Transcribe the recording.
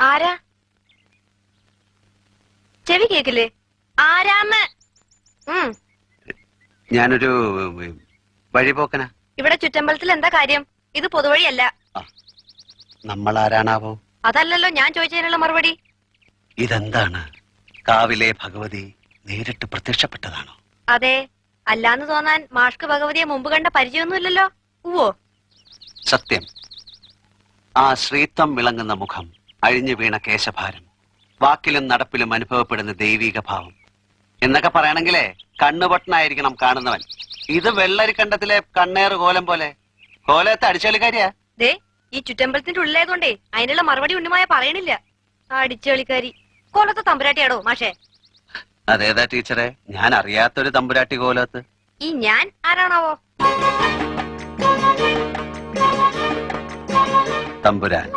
ആരാ? ചെവി കേക്കില്ലേ? ആരാന്ന്? ഞാനൊരു വഴിപോക്കനാ. ഇവിടെ ചുറ്റമ്പലത്തിൽ എന്താ കാര്യം? ഇത് പൊതുവഴിയല്ല. നമ്മൾ ആരാണാവോ? അതല്ലല്ലോ ഞാൻ ചോദിച്ചതിനുള്ള മറുപടി. ഇതെന്താണ്? കാവിലെ ഭഗവതി നേരിട്ട് പ്രത്യക്ഷപ്പെട്ടതാണോ? അതെ. അല്ലാന്ന് തോന്നാൻ മാഷ്ക്ക് ഭഗവതിയെ മുമ്പ് കണ്ട പരിചയമൊന്നുമില്ലല്ലോ. ഉവ്വോ? സത്യം. ആ ശ്രീത്വം വിളങ്ങുന്ന മുഖം, അഴിഞ്ഞു വീണ കേശഭാരം, വാക്കിലും നടപ്പിലും അനുഭവപ്പെടുന്ന ദൈവിക ഭാവം എന്നൊക്കെ പറയണെങ്കിലേ കണ്ണുപൊട്ടനായിരിക്കണം കാണുന്നവൻ. ഇത് വെള്ളരിക്കണ്ടത്തിലെ കണ്ണേറ് കോലം പോലെ. കോലത്തെ അടിച്ചളിക്കാരിയാ. ദേ, ഈ ചുറ്റമ്പലത്തിന്റെ ഉള്ളിലായതുകൊണ്ടേ അതിനുള്ള മറുപടി ഉണ്ണിമായ പറയണില്ല. അടിച്ചളിക്കാരി. കോലത്തെ തമ്പുരാട്ടിയാടോ മാഷേ? അതേതാ ടീച്ചറെ? ഞാൻ അറിയാത്തൊരു തമ്പുരാട്ടി കോലത്ത്. ഈ ഞാൻ ആരാണാവോ? തമ്പുരാൻ.